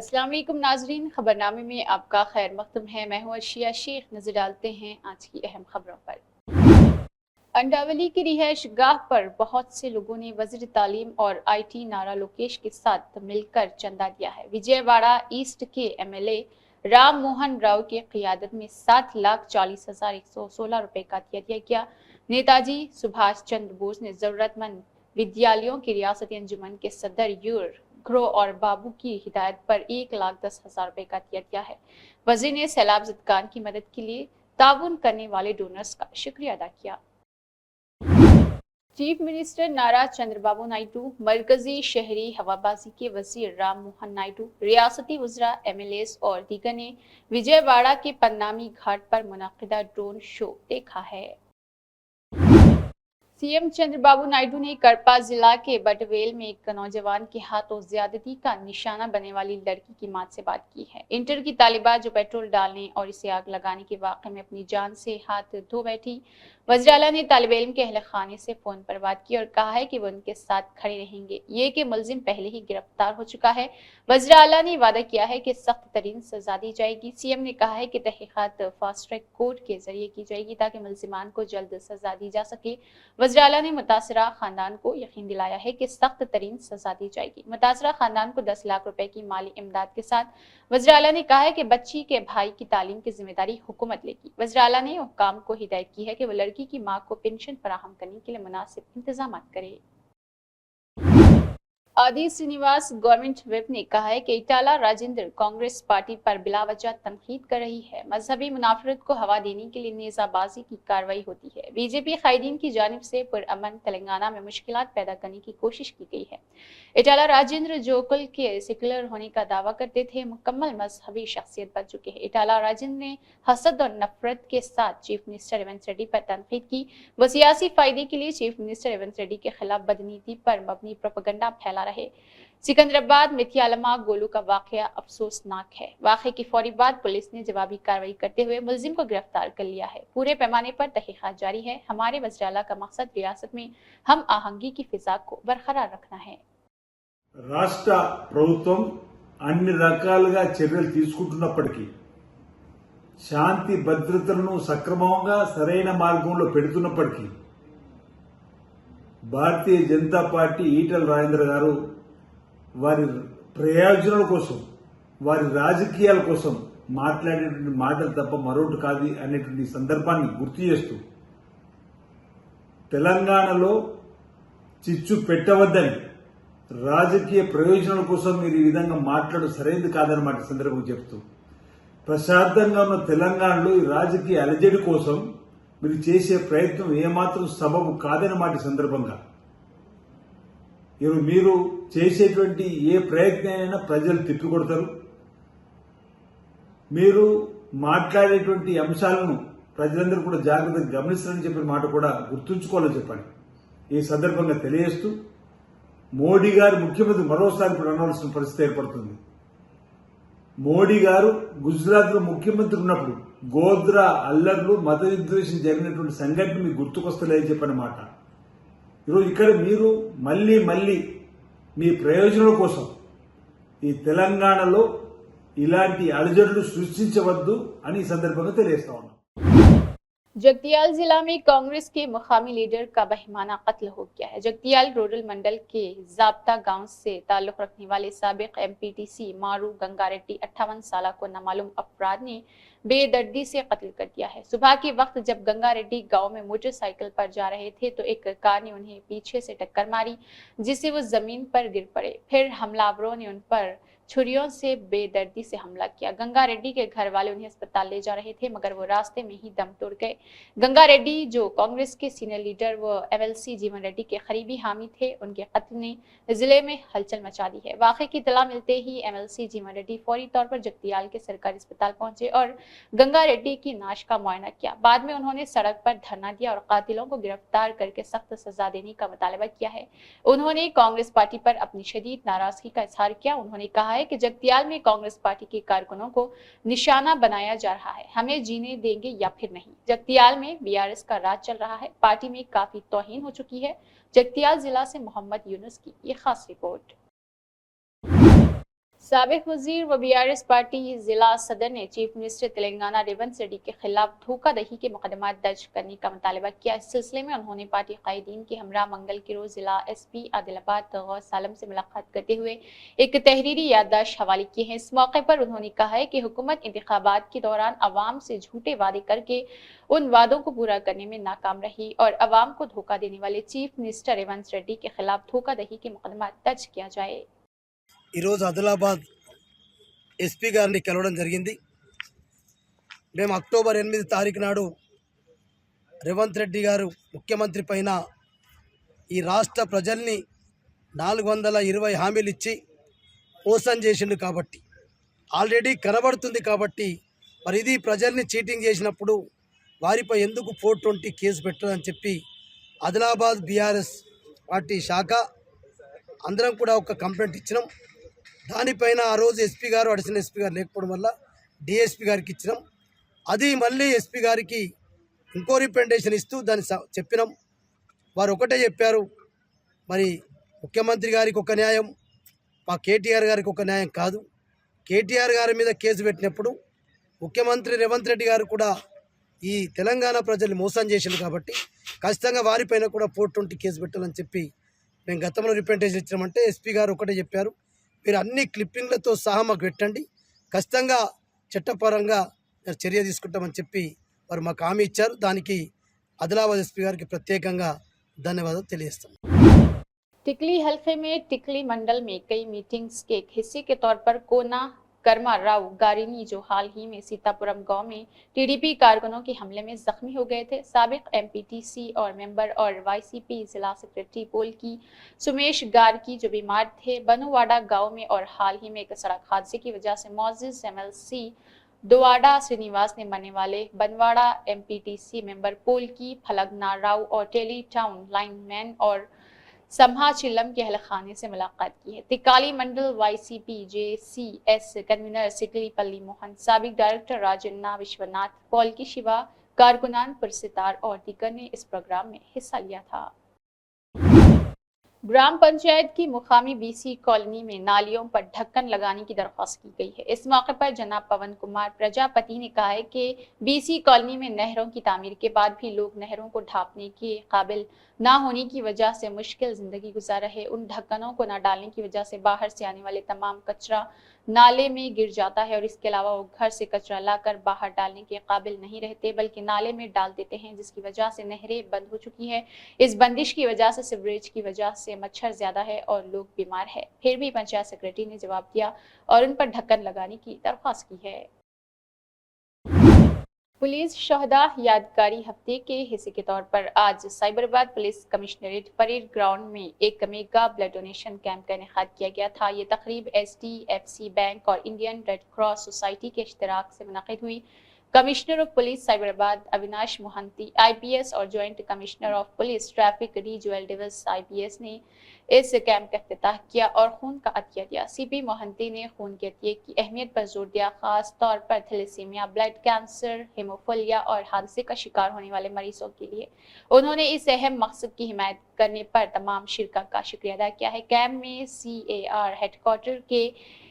अस्सलाम वालेकुम नाजरीन, खबरनामे में आपका खैर मकदम है। मैं हूँ अर्शिया शेख। नजर डालते हैं आज की अहम खबरों पर। अंडावली की रिहाइश गाह पर बहुत से लोगों ने वज़ीर तालीम और IT नारा लोकेश के साथ मिलकर चंदा दिया है। विजयवाड़ा ईस्ट के MLA राम मोहन राव की क़ियादत में 7,40,116 रुपए का हदिया दिया गया। नेताजी सुभाष चंद्र बोस ने जरूरतमंद विद्यालयों की रियासती अंजुमन के सदर यूर घ्रो और बाबू की हिदायत पर 1,10,000 रुपए का हदिया दिया है। वज़ीर ने सैलाब ज़दगान की मदद के लिए ताउन करने वाले डोनर्स का शुक्रिया अदा किया। चीफ मिनिस्टर नारा चंद्रबाबू नायडू, मरकजी शहरी हवाबाजी के वजीर राम मोहन नायडू, रियासती वज़रा, MLAs और दीगर ने विजयवाड़ा के पन्नामी घाट पर मुनक़िदा ड्रोन शो देखा है। CM चंद्रबाबू नायडू ने कड़पा जिला के बटवेल में एक नौजवान के हाथों ज्यादती का निशाना बनने वाली लड़की की मां से बात की है। इंटर की तालिबा जो पेट्रोल डालने और इसे आग लगाने के वाक़े में अपनी जान से हाथ धो बैठी, वज़ीर आला ने तालिब इल्म के अहल खाने से फोन पर बात की और कहा है कि वो उनके साथ खड़े रहेंगे। ये कि मुलजिम पहले ही गिरफ्तार हो चुका है। वज़ीर आला ने वादा किया है कि सख्त तरीन सजा दी जाएगी। CM ने कहा है कि तहकीकात फास्ट ट्रैक कोर्ट के जरिए की जाएगी ताकि मुलजिमान को जल्द सजा दी जा सके। वज़ीर आला ने मुतासरा खानदान को यकीन दिलाया है कि सख्त तरीन सजा दी जाएगी। मुतासरा खानदान को 10 लाख रुपए की माली इमदाद के साथ वज़ीर आला ने कहा है कि बच्ची के भाई की तालीम की जिम्मेदारी हुकूमत लेगी। वज़ीर आला ने हुक्काम को हिदायत की है कि वो लड़की की मां को पेंशन फराहम करने के लिए मुनासिब इंतजाम करे। आदि श्रीनिवास गवर्नमेंट व्हिप ने कहा है कि इटाला राजेंद्र कांग्रेस पार्टी पर बिलावजह तनकीद कर रही है। मजहबी मुनाफरत को हवा देने के लिए नेजाबाजी की कार्रवाई होती है। बीजेपी कायदीन की जानिब से पुरअमन तेलंगाना में मुश्किलात पैदा करने की कोशिश की गई है। इटाला राजेंद्र जो कुल के सेकुलर होने का दावा करते थे, मुकम्मल मजहबी शख्सियत बन चुके हैं। इटाला राजेंद्र ने हसद और नफरत के साथ चीफ मिनिस्टर रेवंत रेड्डी पर तनकीद की। वो सियासी फायदे के लिए चीफ मिनिस्टर रेवंत रेड्डी के खिलाफ बदनीति पर मबनी प्रोपेगेंडा फैला रहे। सिकंदराबाद मिथियालमा गोलू का वाकया अफसोसनाक है। वाकये की फौरी बाद पुलिस ने जवाबी कार्रवाई करते हुए मुलजिम को गिरफ्तार कर लिया है। पूरे पैमाने पर तहकीकात जारी है। हमारे वज़ीर आला का मकसद रियासत में हम आहंगी की फिजा को बरकरार रखना है। రాష్ట్ర ప్రభుత్వం అన్ని రకాలుగా చర్యలు తీసుకుంటున్నప్పటికీ శాంతి భద్రతలను సక్రమంగా సరైన మార్గంలో పెడుతున్నప్పటికీ భారతీయ జనతా పార్టీ ఈటెల రాజేంద్ర గారు వారి ప్రయోజనాల కోసం, వారి రాజకీయాల కోసం మాట్లాడేటువంటి మాటలు తప్ప మరొకటి కాదు అనేటువంటి సందర్భాన్ని గుర్తు చేస్తూ తెలంగాణలో చిచ్చు పెట్టవద్దని, రాజకీయ ప్రయోజనాల కోసం మీరు ఈ విధంగా మాట్లాడడం సరైనది కాదన్నమాట సందర్భం చెప్తూ, ప్రశాంతంగా ఉన్న తెలంగాణలో ఈ రాజకీయ అలజడి కోసం మీరు చేసే ప్రయత్నం ఏమాత్రం సబబు కాదన్నమాట సందర్భంగా మీరు చేసేటువంటి ఏ ప్రయత్నమైనా ప్రజలు తిప్పికొడతారు. మీరు మాట్లాడేటువంటి అంశాలను ప్రజలందరూ కూడా జాగ్రత్తగా గమనిస్తారని చెప్పిన మాట కూడా గుర్తుంచుకోవాలని చెప్పండి. ఈ సందర్భంగా తెలియజేస్తూ మోడీ గారు ముఖ్యమంత్రి మరోసారి ఇప్పుడు అనవలసిన పరిస్థితి ఏర్పడుతుంది. మోడీ గారు గుజరాత్ లో ముఖ్యమంత్రి ఉన్నప్పుడు గోద్రా అల్లర్లు, మత విద్వేషం జరిగినటువంటి సంఘటన మీకు గుర్తుకొస్తలేదని చెప్పనమాట. ఈరోజు ఇక్కడ మీరు మళ్లీ మీ ప్రయోజనాల కోసం ఈ తెలంగాణలో ఇలాంటి అలజడులు సృష్టించవద్దు అని ఈ సందర్భంగా తెలియజేస్తా ఉన్నాం. जगतियाल जिला में कांग्रेस के मुकामी लीडर का बहिमाना कत्ल हो गया है। जगतियाल रूरल मंडल के जाब्ता गांव से ताल्लुक रखने वाले साबिक MPTC मारू गंगारेड्डी 58 साल को नामालूम अफराद ने बेदर्दी से कत्ल कर दिया है। सुबह के वक्त जब गंगारेड्डी गांव में मोटरसाइकिल पर जा रहे थे तो एक कार ने उन्हें पीछे से टक्कर मारी, जिससे वो जमीन पर गिर पड़े। फिर हमलावरों ने उन पर छुरियों से बेदर्दी से हमला किया। गंगा रेड्डी के घर वाले उन्हें अस्पताल ले जा रहे थे, मगर वो रास्ते में ही दम तोड़ गए। गंगा रेड्डी जो कांग्रेस के सीनियर लीडर व MLC जीवन रेड्डी के करीबी हामी थे, उनके कत्ल ने जिले में हलचल मचा दी है। वाकये की इत्तला मिलते ही MLC जीवन रेड्डी फौरी तौर पर जगतियाल के सरकारी अस्पताल पहुंचे और गंगा रेड्डी की नाश का मुआयना किया। बाद में उन्होंने सड़क पर धरना दिया और कातिलों को गिरफ्तार करके सख्त सजा देने का मुतालबा किया है। उन्होंने कांग्रेस पार्टी पर अपनी शदीद नाराजगी का इजहार किया। उन्होंने कहा है कि जगतियाल में कांग्रेस पार्टी के कारकुनों को निशाना बनाया जा रहा है, हमें जीने देंगे या फिर नहीं। जगतियाल में BRS का राज चल रहा है, पार्टी में काफी तौहीन हो चुकी है। जगतियाल जिला से मोहम्मद यूनुस की ये खास रिपोर्ट। साबिक वजीर व बीआरएस पार्टी जिला सदर ने चीफ मिनिस्टर तेलंगाना रेवंत रेड्डी के खिलाफ धोखाधड़ी के मुकदमा दर्ज करने का मुतालबा किया। इस सिलसिले में उन्होंने पार्टी कायदीन के हमरा मंगल के रोज जिला एसपी आदिलाबाद गौस आलम से मुलाकात करते हुए एक तहरीरी याददाश्त हवाले की है। इस मौके पर उन्होंने कहा है कि हुकूमत इंतखाबात के दौरान अवाम से झूठे वादे करके उन वादों को पूरा करने में नाकाम रही और अवाम को धोखा देने वाले चीफ मिनिस्टर रेवंत रेड्डी के खिलाफ धोखाधड़ी के मुकदमा दर्ज किया जाए। ఈరోజు ఆదిలాబాద్ ఎస్పీ గారిని కలవడం జరిగింది. మేము అక్టోబర్ 8 తారీఖు నాడు రేవంత్ రెడ్డి గారు ముఖ్యమంత్రి పైన ఈ రాష్ట్ర ప్రజల్ని 420 హామీలు ఇచ్చి మోసం చేసిండు కాబట్టి ఆల్రెడీ కనబడుతుంది కాబట్టి మరి ఇది ప్రజల్ని చీటింగ్ చేసినప్పుడు వారిపై ఎందుకు 420 కేసు పెట్టదని చెప్పి ఆదిలాబాద్ బీఆర్ఎస్ పార్టీ శాఖ అందరం కూడా ఒక కంప్లైంట్ ఇచ్చినాం. దానిపైన ఆ రోజు ఎస్పీ గారు అడిషనల్ ఎస్పీ గారు లేకపోవడం వల్ల డిఎస్పీ గారికి ఇచ్చినాం. అది మళ్ళీ ఎస్పీ గారికి ఇంకో రిప్రజెంటేషన్ ఇస్తూ దాన్ని చెప్పినాం. వారు ఒకటే చెప్పారు, మరి ముఖ్యమంత్రి గారికి ఒక న్యాయం, మా కేటీఆర్ గారికి ఒక న్యాయం కాదు. కేటీఆర్ గారి మీద కేసు పెట్టినప్పుడు ముఖ్యమంత్రి రేవంత్ రెడ్డి గారు కూడా ఈ తెలంగాణ ప్రజల్ని మోసం చేసిండు కాబట్టి ఖచ్చితంగా వారిపైన కూడా 420 కేసు పెట్టాలని చెప్పి మేము గతంలో రిప్రజెంటేషన్ ఇచ్చినామంటే ఎస్పీ గారు ఒకటే చెప్పారు, మీరు అన్ని క్లిప్పింగ్లతో సహా మాకు పెట్టండి, ఖచ్చితంగా చట్టపరంగా చర్య తీసుకుంటామని చెప్పి వారు మాకు హామీ ఇచ్చారు. దానికి ఆదిలాబాద్ ఎస్పీ గారికి ప్రత్యేకంగా ధన్యవాదాలు తెలియజేస్తాం. टिकली हल्के में टिकली मंडल में कई मीटिंग्स के एक हिस्से के तौर पर कोना कर्मा राव गारिनी जो हाल ही में सीतापुरम गांव में टीडीपी कारकुनों के हमले में जख्मी हो गए थे। साबिक एमपीटीसी और मेंबर और वाईसीपी जिला सेक्रेटरी पोल की सुमेश गारकी जो बीमार थे बनुवाड़ा गांव में और हाल ही में एक सड़क हादसे की वजह से मौजूद एमएलसी दोवाड़ा श्रीनिवास ने मरने वाले बनवाड़ा एमपीटीसी मेंबर पोल की फलगना राव और टेली टाउन लाइनमैन और समहा चिल्लम के अहलखाने से मुलाकात की है। तिकाली मंडल वाईसीपी जेसीएस कन्वीनर सिकलीपल्ली मोहन, साबिक डायरेक्टर राजन्ना विश्वनाथ, पॉल की शिवा, कारकुनान पुरसितार और दीगर ने इस प्रोग्राम में हिस्सा लिया था। ग्राम पंचायत की मुकामी बीसी कॉलोनी में नालियों पर ढक्कन लगाने की दरख्वास्त की गई है। इस मौके पर जनाब पवन कुमार प्रजापति ने कहा है कि बीसी कॉलोनी में नहरों की तामीर के बाद भी लोग नहरों को ढांपने के काबिल ना होने की वजह से मुश्किल जिंदगी गुजार रहे। उन ढक्कनों को न डालने की वजह से बाहर से आने वाले तमाम कचरा नाले में गिर जाता है और इसके अलावा वो घर से कचरा लाकर बाहर डालने के काबिल नहीं रहते बल्कि नाले में डाल देते हैं, जिसकी वजह से नहरें बंद हो चुकी है। इस बंदिश की वजह से सीवरेज की वजह से मच्छर ज्यादा है और लोग बीमार है। फिर भी पंचायत सेक्रेटरी ने जवाब दिया और उन पर ढक्कन लगाने की दरख्वास्त की है। पुलिस शहदा यादगारी हफ्ते के हिस्से के तौर पर आज Cyberabad police commissionerate parade ground में एक मेगा ब्लड डोनेशन कैंप का इनेकाद किया गया था। ये तकरीब HDFC बैंक और इंडियन रेड क्रॉस सोसाइटी के इश्तिराक से मुनक़िद हुई। Commissioner of police Cyberabad Avinash Mohanty IPS और joint commissioner of police traffic D Joel Davis IPS ने इस कैंप का इफ्तिताह किया और खून का अतिया दिया। CP मोहंती ने खून के अतिये की अहमियत पर जोर दिया, खास तौर पर थैलेसीमिया, ब्लड कैंसर, हेमोफिलिया और हादसे का शिकार होने वाले मरीजों के लिए उन्होंने इस अहम मकसद की हिमायत करने पर तमाम शिरका का शुक्रिया अदा किया है। कैंप में CAR हेडक्वार्टर के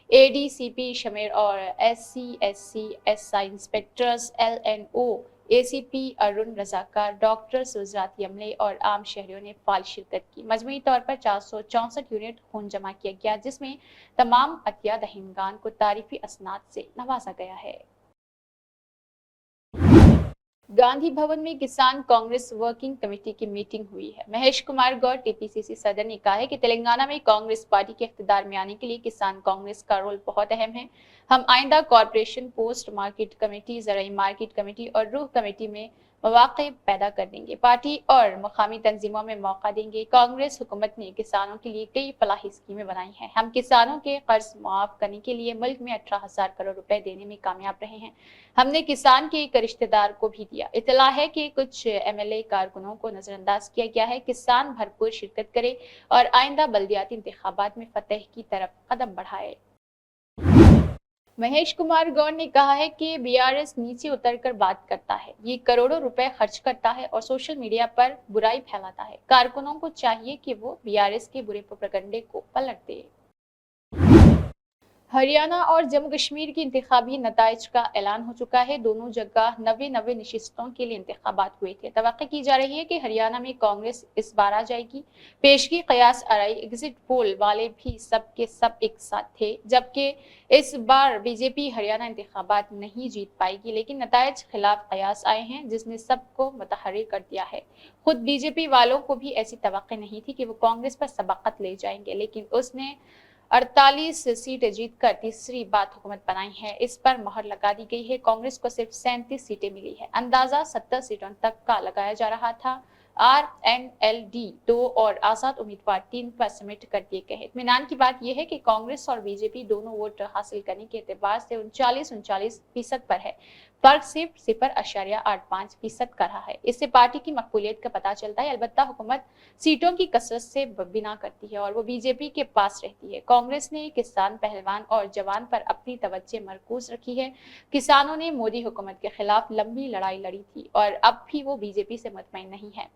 ADCP शमीर और SC/SC SI inspectors LNO ACP Arun रजाकार, डॉक्टर्स वज़रात अमले और आम शहरियों ने फाल शिरकत की। मजमूई तौर पर 464 यूनिट खून जमा किया गया, जिसमें तमाम अतिया दहिंदगान को तारीफी असनाद से नवाजा गया है। गांधी भवन में किसान कांग्रेस वर्किंग कमेटी की मीटिंग हुई है। महेश कुमार गौड़ TPCC सदर ने कहा है कि तेलंगाना में कांग्रेस पार्टी के इख्तिदार में आने के लिए किसान कांग्रेस का रोल बहुत अहम है। हम आइंदा कॉरपोरेशन, पोस्ट मार्केट कमेटी, ज़राई मार्केट कमेटी और रूह कमेटी में मौक़े पैदा कर देंगे। पार्टी और मुकामी तंजीमों में मौका देंगे। कांग्रेस हुकूमत ने किसानों के लिए कई फलाही स्कीमें बनाई हैं। हम किसानों के कर्ज मुआफ करने के लिए मुल्क में 18,000 करोड़ रुपए देने में कामयाब रहे हैं। हमने किसान के एक रिश्तेदार को भी दिया। इतला है कि कुछ MLA कारकुनों को नजरअंदाज किया गया है। किसान भरपूर शिरकत करे और आइंदा बल्दियाती इंतखाबात में फतह की तरफ कदम बढ़ाए। महेश कुमार गौड़ ने कहा है कि BRS नीचे उतरकर बात करता है, ये करोड़ों रुपए खर्च करता है और सोशल मीडिया पर बुराई फैलाता है। कारकुनों को चाहिए कि वो BRS के बुरे प्रोपेगेंडे को पलट दे। हरियाणा और जम्मू कश्मीर की इंतखाबी नताइज का ऐलान हो चुका है। दोनों जगह नवे नशिस्तों के लिए इंतखाबात हुए थे। तवक्को की जा रही है कि हरियाणा में कांग्रेस इस बार आ जाएगी। पेशगी कयास आरई एग्जिट पोल वाले भी सब के सब एक साथ थे, जबकि इस बार बीजेपी हरियाणा इंतखाबात नहीं जीत पाएगी, लेकिन नताइज खिलाफ कयास आए हैं जिसने सबको मुतहर्रिक कर दिया है। खुद बीजेपी वालों को भी ऐसी तवक्को नहीं थी कि वो कांग्रेस पर सबकत ले जाएंगे, लेकिन उसने 48 सीटें जीतकर तीसरी बार हुकूमत बनाई है। इस पर मोहर लगा दी गई है। कांग्रेस को सिर्फ 37 सीटें मिली है। अंदाजा 70 सीटों तक का लगाया जा रहा था। RNLD 2 और आजाद उम्मीदवार 3 पर सबमिट कर दिए गए हैं। इत्मीनान की बात यह है कि कांग्रेस और बीजेपी दोनों वोट हासिल करने के एतबार से 39% पर है। फर्क सिर्फ 0.85% का रहा है। इससे पार्टी की मकबूलियत का पता चलता है। अलबत्ता हुकूमत सीटों की कसरत से बिना करती है और वो बीजेपी के पास रहती है। कांग्रेस ने किसान, पहलवान और जवान पर अपनी तवज्जो मरकूज रखी है। किसानों ने मोदी हुकूमत के खिलाफ लंबी लड़ाई लड़ी थी और अब भी वो बीजेपी से मुतमईन नहीं है।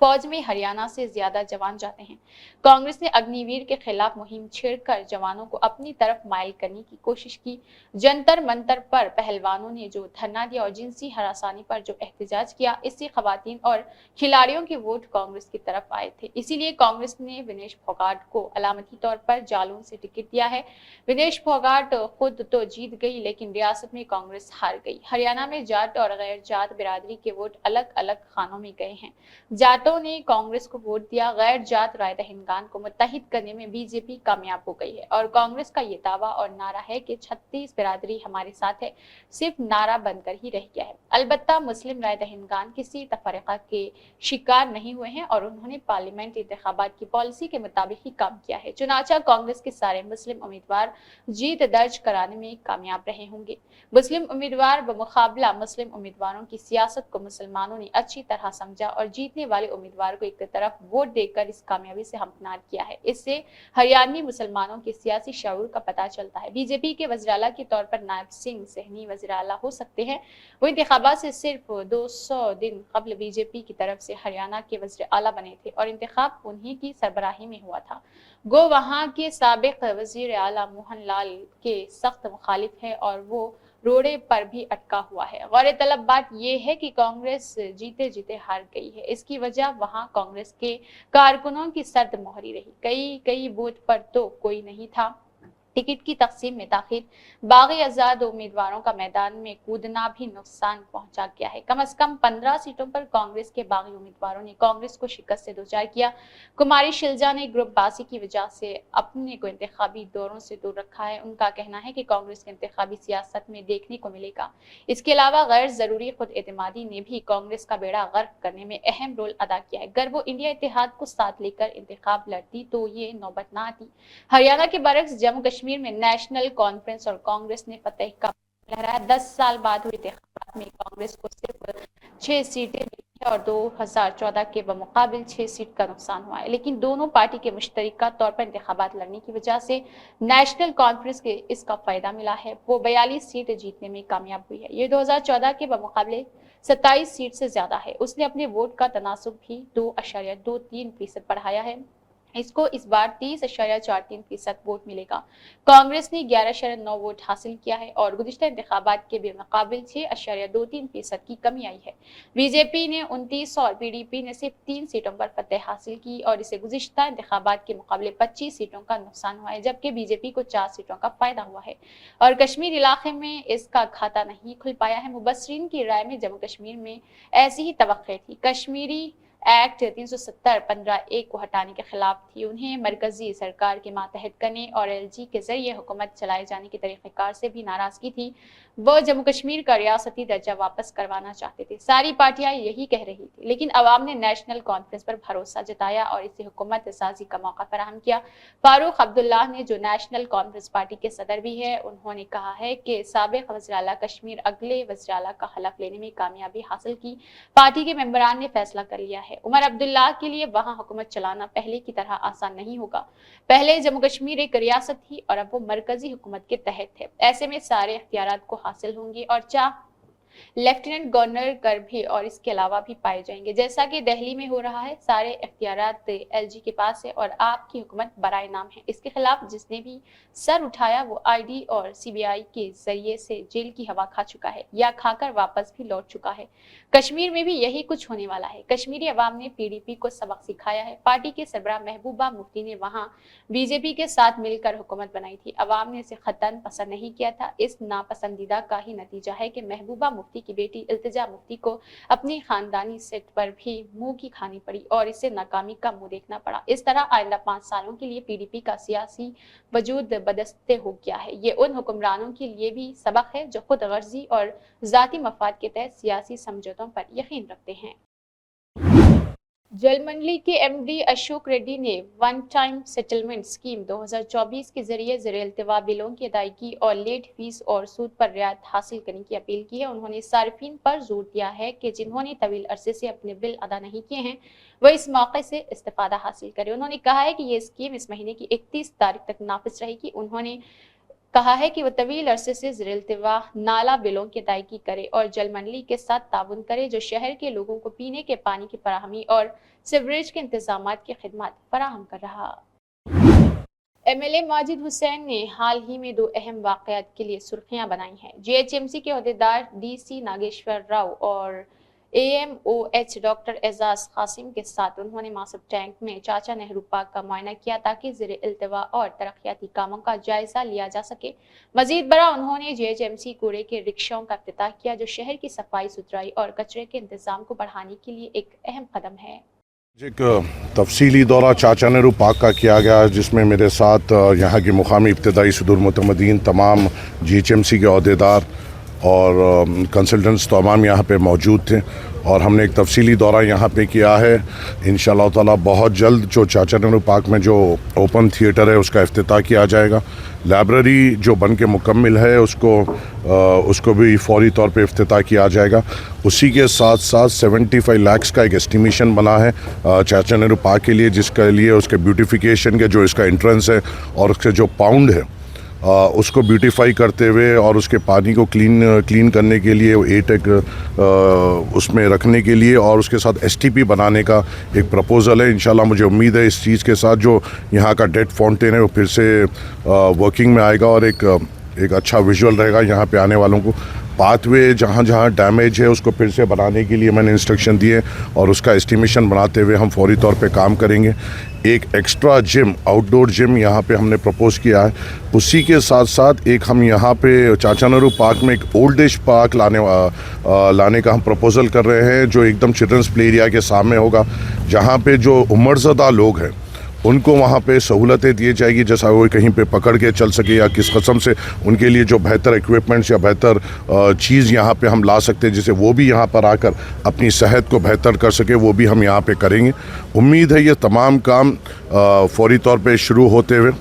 फौज में हरियाणा से ज्यादा जवान जाते हैं। कांग्रेस ने अग्निवीर के खिलाफ मुहिम छेड़कर जवानों को अपनी तरफ माइल करने की कोशिश की। जंतर मंतर पर पहलवानों ने जो धरना दिया और जिनसी हरासानी पर जो एहतजाज किया, इससे खवातीन और खिलाड़ियों के वोट कांग्रेस की तरफ आए थे। इसीलिए कांग्रेस ने विनेश फोगाट को अलामती तौर पर जालौन से टिकट दिया है। विनेश फोगाट खुद तो जीत गई, लेकिन रियासत में कांग्रेस हार गई। हरियाणा में जाट और गैर जाट बिरादरी के वोट अलग अलग खानों में गए हैं। जाटों ने कांग्रेस को वोट दिया। गैर जात राय दहिंदगान को मुत्तहिद करने में बीजेपी कामयाब हो गई है और कांग्रेस का ये दावा और नारा है कि 36 बिरादरी हमारे साथ है, सिर्फ नारा बनकर ही रह गया है। अलबत्ता मुस्लिम राय दहिंदगान किसी तफरीका के शिकार नहीं हुए हैं और उन्होंने पार्लियामेंट इंतखाबात की पॉलिसी के मुताबिक ही काम किया है। चुनाचा कांग्रेस के सारे मुस्लिम उम्मीदवार जीत दर्ज कराने में कामयाब रहे होंगे। मुस्लिम उम्मीदवार बमुकाबला मुस्लिम उम्मीदवारों की सियासत को मुसलमानों ने अच्छी तरह समझा और जीतने वाले उम्मीदवार को एक तरफ वोट देकर इस कामयाबी से हमकिनार किया है। इससे हरियाणवी मुसलमानों के सियासी शऊर का पता चलता है। बीजेपी के वज़ीर-ए-आला के तौर पर नायब सिंह सहनी वज़ीर-ए-आला हो सकते हैं। वो इंतखाबात से सिर्फ 200 दिन कबल बीजेपी की तरफ से हरियाणा के वज़ीर-ए-आला बने थे और इंतखाब उन्हीं की सरबराही में हुआ था। गो वहां के साबिक वज़ीर-ए-आला मोहन लाल के सख्त मुखालिफ है और वो रोड़े पर भी अटका हुआ है। गौरतलब बात यह है कि कांग्रेस जीते जीते हार गई है। इसकी वजह वहां कांग्रेस के कारकुनों की सर्द मोहरी रही। कई बूथ पर तो कोई नहीं था। टिकट की तकसीम में ताखिर, बागी आजाद उम्मीदवारों का मैदान में कूदना भी नुकसान पहुंचा गया है। कम से कम 15 सीटों पर कांग्रेस के बागी उम्मीदवारों ने कांग्रेस को शिकस्त से दोचार किया। कुमारी शिलजा ने ग्रुप बासी की वजह से अपने को इंतखाबी दौरों से दूर रखा है। उनका कहना है कि कांग्रेस के इंतखाबी सियासत में देखने को मिलेगा। इसके अलावा गैर जरूरी खुद एतमादी ने भी कांग्रेस का बेड़ा गर्क करने में अहम रोल अदा किया है। अगर वो इंडिया इत्तेहाद को साथ लेकर इंतखाब लड़ती तो ये नौबत ना आती। हरियाणा के बरक्स जम्मू कश्मीर में नेशनल कॉन्फ्रेंस और कांग्रेस ने फतेह का लहराया। 10 साल बाद हुए इंतखाबात में कांग्रेस को सिर्फ 6 सीटें मिली है और 2014 के बमुकाबिल 6 सीट का नुकसान हुआ है। लेकिन दोनों पार्टी के मुश्तरका तौर पर इंतखाबात लड़ने की वजह से नेशनल कॉन्फ्रेंस के इसका फायदा मिला है। वो 42 सीटें जीतने में कामयाब हुई है। ये 2014 के बमुकाबले 27 सीट से ज्यादा है। उसने अपने वोट का तनासुब भी 2.23% बढ़ाया है। इसको इस बार 30.43% वोट मिलेगा। कांग्रेस ने 11.9 वोट हासिल किया है और गुज़िश्ता इंतखाबात के बेमुकाबिल 6.23% की कमी आई है। बीजेपी ने 29 और पीडीपी ने सिर्फ 3 सीटों पर फतेह हासिल की और इसे गुज़िश्ता इंतखाबात के मुकाबले 25 सीटों का नुकसान हुआ है, जबकि बीजेपी को 4 सीटों का फायदा हुआ है और कश्मीर इलाके में इसका खाता नहीं खुल पाया है। मुबस्सरीन की राय में जम्मू कश्मीर में ऐसी ही तवक्को थी। कश्मीरी एक्ट 370-15A को हटाने के खिलाफ थी। उन्हें मरकजी सरकार के मातहत करने और LG के जरिए हुकूमत चलाए जाने के तरीक़ेकार से भी नाराजगी थी। वो जम्मू कश्मीर का रियासती दर्जा वापस करवाना चाहते थे। सारी पार्टियां यही कह रही थी, लेकिन अवाम ने नेशनल कॉन्फ्रेंस पर भरोसा जताया और इसे हुकूमत साजी का मौका फराहम किया। फारूक अब्दुल्ला ने, जो नेशनल कॉन्फ्रेंस पार्टी के सदर भी है, उन्होंने कहा है कि साबिक वज़ीर-ए-आला कश्मीर अगले वज़ीर-ए-आला का हलफ लेने में कामयाबी हासिल की। पार्टी के मेंबरान ने फैसला कर लिया है। उमर अब्दुल्ला के लिए वहां हुकूमत चलाना पहले की तरह आसान नहीं होगा। पहले जम्मू कश्मीर एक रियासत थी और अब वो मरकजी हुकूमत के तहत है। ऐसे में सारे इख्तियारात को हासिल होंगे और लेफ्टिनेंट गवर्नर कर भी और इसके अलावा भी पाए जाएंगे। जैसा कि दिल्ली में हो रहा है, सारे इख्तियारात एलजी के पास है और आपकी हुकूमत बराए नाम है। इसके खिलाफ जिसने भी सर उठाया वो आईडी और सीबीआई के जरिए से जेल की हवा खा चुका है या खाकर वापस भी लौट चुका है। कश्मीर में भी यही कुछ होने वाला है। कश्मीरी अवाम ने पीडीपी को सबक सिखाया है। पार्टी के सरबराह महबूबा मुफ्ती ने वहां बीजेपी के साथ मिलकर हुकूमत बनाई थी। अवाम ने इसे खतन पसंद नहीं किया था। इस नापसंदीदा का ही नतीजा है कि महबूबा मुफ्ती की बेटी इल्तिजा मुफ्ती को अपनी खानदानी सेट पर भी मुंह की खानी पड़ी और इसे नाकामी का मुंह देखना पड़ा। इस तरह आइंदा 5 सालों के लिए पीडीपी का सियासी वजूद बदस्ते हो गया है। ये उन हुक्मरानों के लिए भी सबक है जो खुद गर्जी और जाती मफाद के तहत सियासी समझौतों पर यकीन रखते हैं। जल मंडली के एमडी अशोक रेड्डी ने वन टाइम सेटलमेंट स्कीम 2024 के जरिए ज़र-ए-इल्तिवा बिलों की अदायगी और लेट फीस और सूद पर रियायत हासिल करने की अपील की है। उन्होंने सार्फिन पर जोर दिया है कि जिन्होंने तवील अरसे से अपने बिल अदा नहीं किए हैं वह इस मौके से इस्तिफादा हासिल करें। उन्होंने कहा है कि ये स्कीम इस महीने की 31 तारीख तक नाफिज रहेगी। उन्होंने कहा है कि वह तवील अरसे से ज़र-ए-इल्तिवा नाला बिलों की अदायगी करे और जल मंडली के साथ ताउन करे जो शहर के लोगों को पीने के पानी की फराहमी और सीवरेज के इंतजामात की खिदमत फराहम कर रहा। एमएलए माजिद हुसैन ने हाल ही में 2 अहम वाकयात के लिए सुर्खियां बनाई हैं। जीएचएमसी के अहदेदार डीसी नागेश्वर राव और एएमओएच डॉक्टर एजाज कासिम के साथ उन्होंने मासब टैंक में चाचा नेहरू पार्क का मुआयना किया ताकि ज़र-ए-इल्तिवा और तरक्याती कामों का जायजा लिया जा सके। मजीद बरा उन्होंने जीएचएमसी कूड़े के रिक्शाओं का इफ्तिताह किया जो शहर की सफाई सुथराई और कचरे के इंतजाम को बढ़ाने के लिए एक अहम कदम है। एक तफसीली दौरा चाचा नेहरू पार्क का किया गया जिसमें मेरे साथ यहाँ के मुकामी इब्तदाई सदुर मुतमदीन तमाम जीएचएमसी के अहदेदार और कंसल्टेंट्स तमाम यहाँ पे मौजूद थे और हमने एक तफसीली दौरा यहाँ पे किया है। इंशाअल्लाह ताला बहुत जल्द जो चाचा नेहरू पार्क में जो ओपन थिएटर है उसका इफ्तिताह किया जाएगा। लाइब्रेरी जो बन के मुकम्मिल है उसको भी फौरी तौर पे इफ्तिताह किया जाएगा। उसी के साथ साथ 75 लाख का एक एस्टिमेशन बना है चाचा नेहरू पार्क के लिए, जिसके लिए उसके ब्यूटिफिकेशन के जो इसका एंट्रेंस है और उसके जो पाउंड है उसको ब्यूटीफाई करते हुए और उसके पानी को क्लीन करने के लिए एटेक उसमें रखने के लिए और उसके साथ एसटीपी बनाने का एक प्रपोज़ल है। इंशाल्लाह मुझे उम्मीद है इस चीज़ के साथ जो यहाँ का डेड फाउंटेन है वो फिर से वर्किंग में आएगा और एक अच्छा विजुअल रहेगा यहाँ पे आने वालों को। पाथवे जहाँ जहाँ डैमेज है उसको फिर से बनाने के लिए मैंने इंस्ट्रक्शन दिए और उसका एस्टिमेशन बनाते हुए हम फौरी तौर पे काम करेंगे। एक एक्स्ट्रा जिम, आउटडोर जिम यहाँ पे हमने प्रपोज़ किया है। उसी के साथ साथ एक हम यहाँ पे चाचा नेहरू पार्क में एक ओल्ड एज पार्क लाने का हम प्रपोज़ल कर रहे हैं जो एकदम चिल्ड्रंस प्ले एरिया के सामने होगा, जहाँ पे जो उम्रज़दा लोग हैं उनको वहाँ पे सहूलतें दी जाएगी, जैसा वो कहीं पे पकड़ के चल सके या किस किस्म से उनके लिए जो बेहतर इक्विपमेंट्स या बेहतर चीज़ यहाँ पे हम ला सकते हैं जिससे वो भी यहाँ पर आकर अपनी सेहत को बेहतर कर सके, वो भी हम यहाँ पे करेंगे। उम्मीद है ये तमाम काम फौरी तौर पे शुरू होते हुए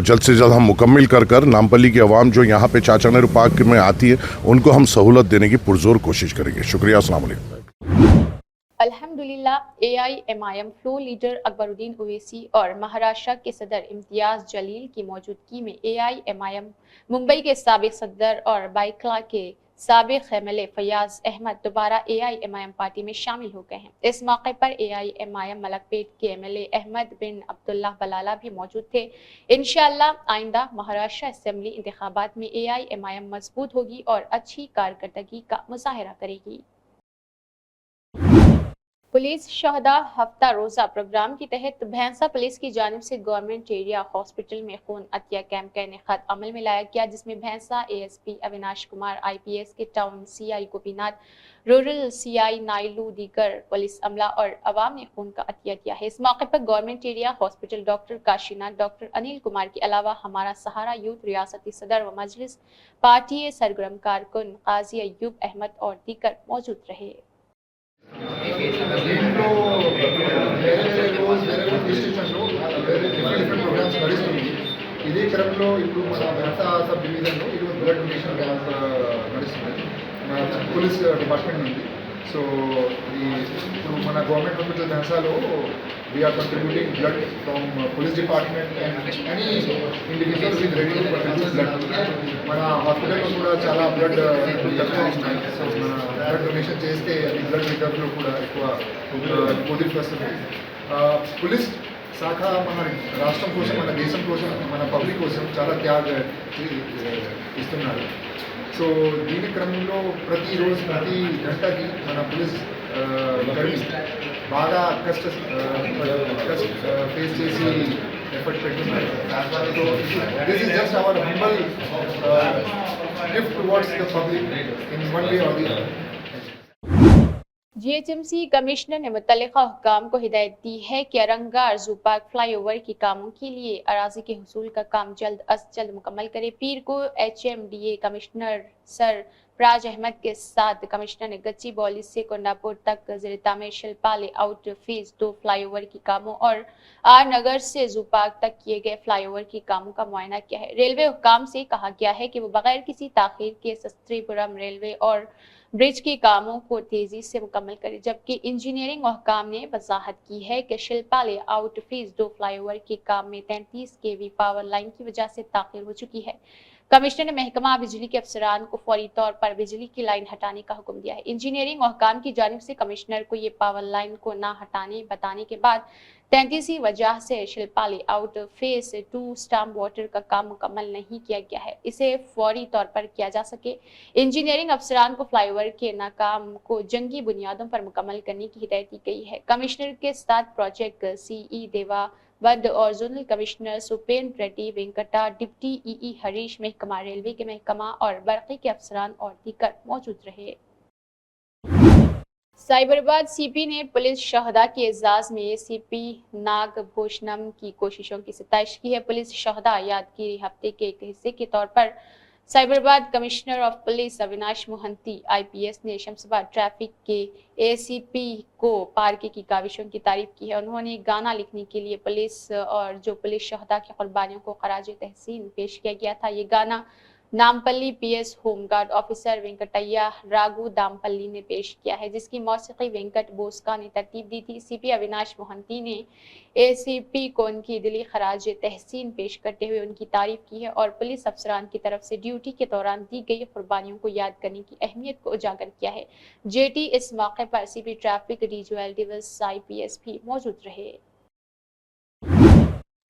जल्द से जल्द हम मुकम्मिल कर नामपल्ली की आवाम जो यहाँ पे चाचा नेहरू पार्क में आती है उनको हम सहूलत देने की पुरजोर कोशिश करेंगे। शुक्रिया, अस्सलाम वालेकुम। अल्हम्दुलिल्लाह AIMIM floor leader Akbaruddin Owaisi और महाराष्ट्र के सदर इम्तियाज जलील की मौजूदगी में एआईएमआईएम मुंबई के साबिक सदर और बाइकला के साबिक एमएलए फयाज अहमद दोबारा एआईएमआईएम पार्टी में शामिल हो गए हैं। इस मौके पर एआईएमआईएम मलकपेट के एमएलए अहमद बिन अब्दुल्लाह बलाला भी मौजूद थे। इंशाअल्लाह आइंदा महाराष्ट्र असेंबली इंतखाबात में एआईएमआईएम मजबूत होगी और अच्छी कारकर्दगी का मुजाहरा करेगी। पुलिस शहदा हफ्ता रोजा प्रोग्राम के तहत भैंसा पुलिस की जानिब से गवर्नमेंट एरिया हॉस्पिटल में खून अतिया कैंप का इनेकाद अमल में लाया गया, जिसमें भैंसा एएसपी अविनाश कुमार, आईपीएस के town CI Gopinath, rural CI Nailu, दीगर पुलिस अमला और अवाम ने खून का अतिया दिया है। इस मौके पर government area hospital doctor Kashinath, doctor Anil Kumar के अलावा हमारा सहारा यूथ रियासती सदर व मजलिस पार्टी सरगर्म कारकुन काजी अयूब अहमद और दीगर मौजूद रहे। దీంట్లో వేరే రోజు వేరే డిస్ట్రిక్ట్స్లో వేరే డిఫరెంట్ ప్రోగ్రామ్స్ నడుస్తుంది. ఇదే క్రమంలో ఇప్పుడు మన భర్త సబ్ డివిజన్లో ఈరోజు బ్లడ్ డొనేషన్ క్యాంప్ నడుస్తుంది మన పోలీస్ డిపార్ట్మెంట్ నుండి. సో ఇప్పుడు మన గవర్నమెంట్ హాస్పిటల్ మెహసాలో we're contributing blood from police department and any individual with ready to contribute blood. మన హాస్పిటల్లో కూడా చాలా బ్లడ్ తక్కువ ఉన్నాయి. సో మన బ్లడ్ డొనేషన్ చేస్తే అది బ్లడ్ రిజర్వ్లో కూడా ఎక్కువ పొజిటివ్ వస్తుంది. పోలీస్ శాఖ మన రాష్ట్రం కోసం, మన దేశం కోసం, మన పబ్లిక్ కోసం చాలా ఇస్తున్నారు. సో దీని క్రమంలో ప్రతిరోజు ప్రతి గంటకి మన పోలీస్ కర్మీ బాగా కష్ట ఫేస్ చేసి ఎఫర్ట్ పెట్టున్నారు. So this is just our humble gift towards the public in one way or the other. GHMC commissioner ने मुतल्लिका हुक्काम को हिदायत दी है कि अरंगार जू पार्क फ्लाईओवर के कामों के लिए अराजी के हुसूल का काम जल्द अज जल्द मुकम्मल करे। पीर को HMDA commissioner sir Faraz Ahmed के साथ कमिश्नर ने गच्ची बौली से कोंडापुर तक ज़िले शिल्पा लेआउट फेज 2 फ्लाईओवर के कामों और आर नगर से जू पार्क तक किए गए फ्लाईओवर के कामों का मुआयना किया है। रेलवे हुक्काम से कहा गया है कि वो बगैर किसी ताखीर के सस्त्रीपुरम रेलवे और ब्रिज के कामों को तेजी से मुकम्मल करे। जबकि इंजीनियरिंग हुक्काम ने वजाहत की है कि शिल्पा लेआउट फेज 2 फ्लाईओवर के काम में 33 kV पावर लाइन की वजह से ताखीर हो चुकी है। कमिश्नर ने महकमा बिजली के अफसरान को फौरी तौर पर बिजली की लाइन हटाने का हुक्म दिया है। इंजीनियरिंग हुक्काम की जानिब से कमिश्नर को ये पावर लाइन को ना हटाने बताने के बाद 33 वजह से Shilpa layout phase 2 stamp water का काम मुकम्मल नहीं किया गया है। इसे फौरी तौर पर किया जा सके। इंजीनियरिंग अफसरान को फ्लाईओवर के नाकाम को जंगी बुनियादों पर मुकम्मल करने की हिदायत दी गई है। कमिश्नर के साथ प्रोजेक्ट CE देवा वड और zonal commissioner Supendra Reddy Venkata, deputy EE Harish, महकमा रेलवे के महकमा और बरक़ी के अफसरान और दीगर मौजूद रहे। साइबराबाद CP ने पुलिस शहदा के एजाज में ACP नागभूषणम की कोशिशों की सताइश की है। पुलिस शहदा यादगिरी हफ्ते के एक हिस्से के तौर पर Cyberabad commissioner of police Avinash Mohanty IPS ने शमशाबाद ट्रैफिक के ACP को पार्के की काविशों की तारीफ की है। उन्होंने गाना लिखने के लिए पुलिस और जो पुलिस शहदा की कुर्बानियों को खराज तहसीन पेश किया गया था। ये गाना Nampally PS home guard officer Venkataiah Raghu Dampally ने पेश किया है, जिसकी मौसीकी वेंकट बोस्का ने तरतीब दी थी। CP अविनाश मोहंती ने ACP को उनकी दिली खराज तहसीन पेश करते हुए उनकी तारीफ की है और पुलिस अफसरान की तरफ से ड्यूटी के दौरान दी गई कुर्बानियों को याद करने की अहमियत को उजागर किया है। JT इस मौके पर CP ट्रैफिक डीजोएल डिविस IPS भी मौजूद रहे।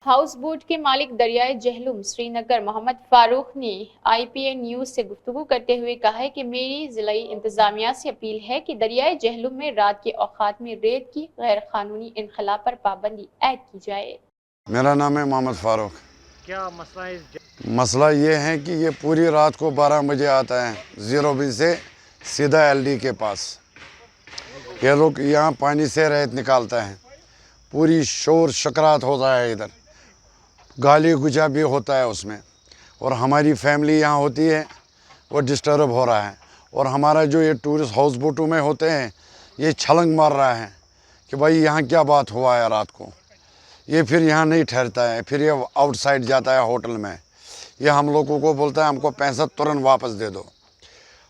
हाउस बोट के मालिक दरियाए जहलुम श्रीनगर मोहम्मद फारूक ने IPN न्यूज से गुफ्तगू करते हुए कहा है कि मेरी जिलाई इंतजामिया से अपील है कि दरियाए जहलुम में रात के औकात में रेत की गैर कानूनी इनखला पर पाबंदी ऐड की जाए। मेरा नाम है मोहम्मद फारूक। क्या मसला है? मसला ये है कि ये पूरी रात को 12 बजे आता है 0 बजे से सीधा LD के पास। ये लोग यहाँ पानी से रेत निकालता है, पूरी शोर शकरात होता है, इधर गाली गुजा भी होता है उसमें, और हमारी फैमिली यहाँ होती है वो डिस्टर्ब हो रहा है। और हमारा जो ये टूरिस्ट हाउस बोटों में होते हैं ये छलंग मार रहा है कि भाई यहाँ क्या बात हुआ है रात को। ये फिर यहाँ नहीं ठहरता है, फिर ये आउटसाइड जाता है होटल में। ये हम लोगों को बोलता है हमको पैसा तुरंत वापस दे दो,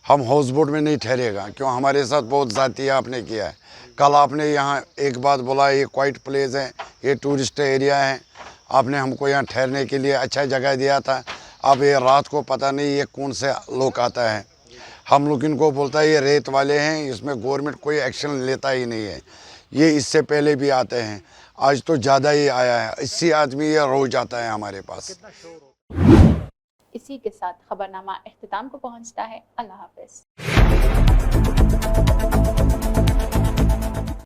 हम हाउस बोट में नहीं ठहरेगा, क्यों हमारे साथ बहुत ज़्यादतियाँ आपने किया है। कल आपने यहाँ एक बात बोला ये क्वाइट प्लेस है, ये टूरिस्ट एरिया है, आपने हमको यहाँ ठहरने के लिए अच्छा जगह दिया था। अब ये रात को पता नहीं ये कौन से लोग आता है, हम लोग इनको बोलता है ये रेत वाले हैं, इसमें गवर्नमेंट कोई एक्शन लेता ही नहीं है। ये इससे पहले भी आते हैं, आज तो ज़्यादा ही आया है, 80 आदमी ये रोज आता है हमारे पास। इसी के साथ खबरनामा इख्तिताम को पहुंचता है। अल्लाह हाफिज।